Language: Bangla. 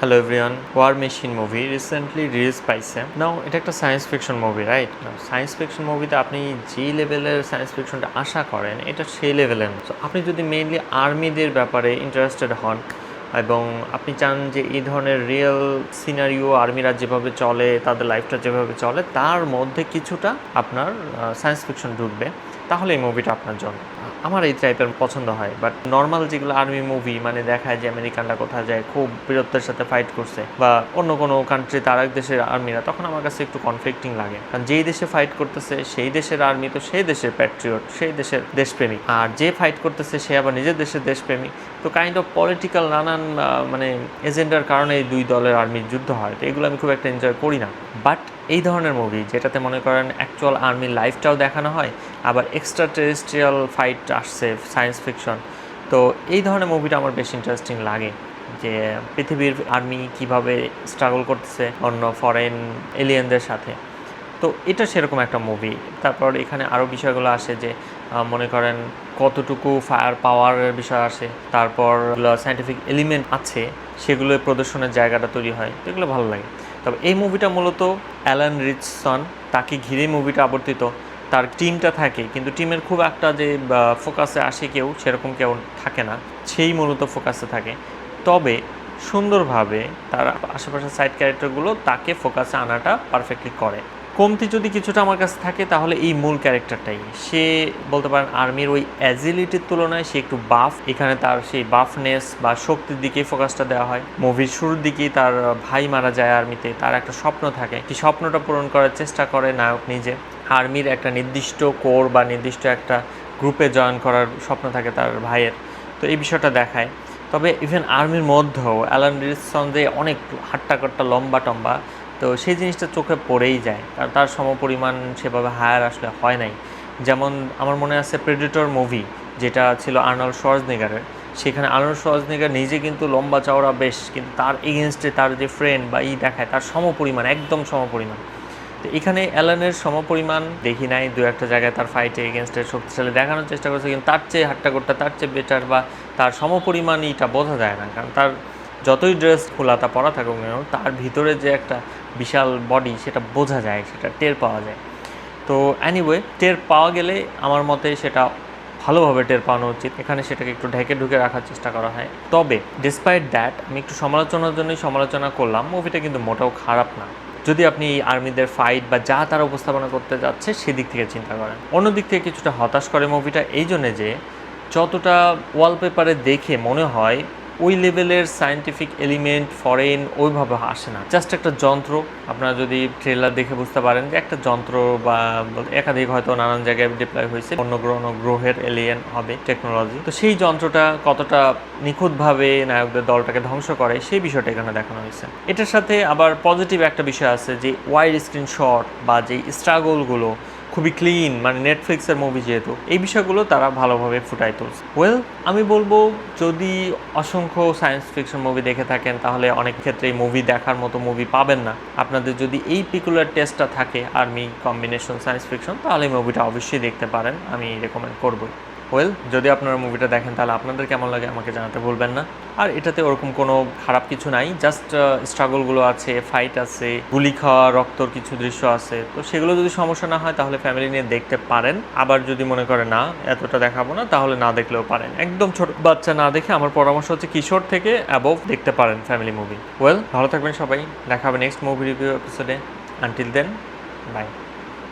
Hello everyone, war machine movie recently release পাইছে। নাও এটা একটা science fiction movie, right? Science fiction মুভিতে আপনি যে লেভেলের সায়েন্স ফিকশনটা আশা করেন এটা সেই লেভেলের না। আপনি যদি মেইনলি আর্মিদের ব্যাপারে ইন্টারেস্টেড হন এবং আপনি চান যে এই ধরনের রিয়েল সিনারিও আর্মিরা যেভাবে চলে, তাদের লাইফটা যেভাবে চলে তার মধ্যে কিছুটা আপনার সায়েন্স ফিকশন ঢুকবে, তাহলে এই মুভিটা আপনার জন্য। আমার এই টাইপের পছন্দ হয়। বাট নর্মাল যেগুলো আর্মি মুভি মানে দেখায় যে আমেরিকানরা কোথায় যায়, খুব বীরত্বের সাথে ফাইট করছে, বা অন্য কোনো কান্ট্রিতে আর এক দেশের আর্মিরা, তখন আমার কাছে একটু কনফ্লিক্টিং লাগে। কারণ যেই দেশে ফাইট করতেছে সেই দেশের আর্মি তো সেই দেশের প্যাট্রিয়ট, সেই দেশের দেশপ্রেমিক, আর যে ফাইট করতেছে সে আবার নিজের দেশের দেশপ্রেমিক। তো কাইন্ড অফ পলিটিক্যাল নানান মানে এজেন্ডার কারণে এই দুই দলের আর্মির যুদ্ধ হয়, তো এগুলো আমি খুব একটা এনজয় করি না। বাট এই ধরনের মুভি যেটাতে মনে করেন অ্যাকচুয়াল আর্মির লাইফটাও দেখানো হয়, আবার এক্সট্রা টেরেস্ট্রিয়াল ফাইট আসছে, সায়েন্স ফিকশন, তো এই ধরনের মুভিটা আমার বেশ ইন্টারেস্টিং লাগে। যে পৃথিবীর আর্মি কিভাবে স্ট্রাগল করতেছে অন্য ফরেন এলিয়েনদের সাথে, তো এটা সেরকম একটা মুভি। তারপর এখানে আরও বিষয়গুলো আসে যে মনে করেন কতটুকু ফায়ার পাওয়ারের বিষয় আসে, তারপর সায়েন্টিফিক এলিমেন্ট আছে, সেগুলো প্রদর্শনের জায়গাটা তৈরি হয়, তো এগুলো ভালো লাগে। তবে এই মুভিটা মূলত অ্যালান রিচসন, তাকে ঘিরে মুভিটা আবর্তিত, তার টিমটা থাকে, কিন্তু টিমের খুব একটা যে ফোকাসে আসে কেউ, সেরকম কেউ থাকে না, সেই মূলত ফোকাসে থাকে। তবে সুন্দরভাবে তার আশেপাশের সাইড ক্যারেক্টারগুলো তাকে ফোকাসে আনাটা পারফেক্টলি করে। কমতি যদি কিছুটা আমার কাছে থাকে তাহলে এই মূল ক্যারেক্টারটাই, সে বলতে পারেন আর্মির ওই অ্যাজিলিটির তুলনায় সে একটু বাফ, এখানে তার সেই বাফনেস বা শক্তির দিকেই ফোকাসটা দেওয়া হয়। মুভির শুরুর দিকেই তার ভাই মারা যায় আর্মিতে, তার একটা স্বপ্ন থাকে, কি স্বপ্নটা পূরণ করার চেষ্টা করে নায়ক নিজে। আর্মির একটা নির্দিষ্ট কোর বা নির্দিষ্ট একটা গ্রুপে জয়েন করার স্বপ্ন থাকে তার ভাইয়ের, তো এই বিষয়টা দেখায়। তবে ইভেন আর্মির মধ্যেও অ্যালান রিচসন যে অনেক হাট্টাকট্টা লম্বা টম্বা, তো সেই জিনিসটা চোখে পড়েই যায়, কারণ তার সমপরিমাণ সেভাবে হায়ার আসলে হয় নাই। যেমন আমার মনে আছে প্রেডেটর মুভি, যেটা ছিল আর্নল্ড শোয়ার্জনেগারের, সেখানে আর্নল্ড শোয়ার্জনেগার নিজে কিন্তু লম্বা চওড়া বেশ, কিন্তু তার এগেনস্টে তার যে ফ্রেন্ড বা দেখায় তার সমপরিমাণ, একদম সমপরিমাণ। তো এখানে অ্যালানের সমপরিমাণ দেখি নাই, দু একটা জায়গায় তার ফাইটে এগেনস্টে শক্তিশালী দেখানোর চেষ্টা করছে, কিন্তু তার চেয়ে হাট্টাকট্টা, তার চেয়ে বেটার বা তার সমপরিমাণ এটা বোঝা যায় না, কারণ তার যতই ড্রেস খোলা তা পরা থাকুক না, তার ভিতরে যে একটা বিশাল বডি সেটা বোঝা যায়, সেটা টের পাওয়া যায়। তো অ্যানিওয়ে, টের পাওয়া গেলে আমার মতে সেটা ভালোভাবে টের পাওয়ানো উচিত, এখানে সেটাকে একটু ঢেকে ঢুকে রাখার চেষ্টা করা হয়। তবে ডিসপাইট দ্যাট, আমি একটু সমালোচনার জন্যই সমালোচনা করলাম, মুভিটা কিন্তু মোটেও খারাপ না, যদি আপনি আর্মিদের ফাইট বা যা তারা উপস্থাপনা করতে যাচ্ছে সেদিক থেকে চিন্তা করেন। অন্য দিক থেকে কিছুটা হতাশ করে মুভিটা এই জন্যে যে যতটা ওয়ালপেপারে দেখে মনে হয় ওই লেভেলের সায়েন্টিফিক এলিমেন্ট ফরেন ওইভাবে আসে না, জাস্ট একটা যন্ত্র। আপনারা যদি ট্রেলার দেখে বুঝতে পারেন যে একটা যন্ত্র, বা একাধিক হয়তো নানান জায়গায় ডিপ্লয় হয়েছে, অন্য গ্রহের এলিয়েন হবে টেকনোলজি, তো সেই যন্ত্রটা কতটা নিখুঁতভাবে নায়কদের দলটাকে ধ্বংস করে সেই বিষয়টা এখানে দেখানো হয়েছে। এটার সাথে আবার পজিটিভ একটা বিষয় আছে যে ওয়াইড স্ক্রিন শট বা যে স্ট্রাগলগুলো খুবই ক্লিন, মানে নেটফ্লিক্সের মুভি যেহেতু, এই বিষয়গুলো তারা ভালোভাবে ফুটাই তুলছে। ওয়েল, আমি বলবো যদি অসংখ্য সায়েন্স ফিকশন মুভি দেখে থাকেন তাহলে অনেক ক্ষেত্রেই মুভি দেখার মতো মুভি পাবেন না। আপনাদের যদি এই পিকুলার টেস্টটা থাকে আর্মি কম্বিনেশন সায়েন্স ফিকশন, তাহলে এই মুভিটা অবশ্যই দেখতে পারেন, আমি রেকমেন্ড করবই। ওয়েল, যদি আপনারা মুভিটা দেখেন তাহলে আপনাদের কেমন লাগে আমাকে জানাতে ভুলবেন না। আর এটাতে ওরকম কোনো খারাপ কিছু নাই, জাস্ট স্ট্রাগলগুলো আছে, ফাইট আছে, গুলি খাওয়া, রক্তর কিছু দৃশ্য আছে, তো সেগুলো যদি সমস্যা না হয় তাহলে ফ্যামিলি নিয়ে দেখতে পারেন। আবার যদি মনে করে না এতটা দেখাবো না, তাহলে না দেখলেও পারেন। একদম ছোট বাচ্চা না দেখে আমার পরামর্শ হচ্ছে কিশোর থেকে অ্যাবভ দেখতে পারেন ফ্যামিলি মুভি। ওয়েল, ভালো থাকবেন সবাই, দেখা হবে নেক্সট মুভি রিভিউ এপিসোডে। Until then, by.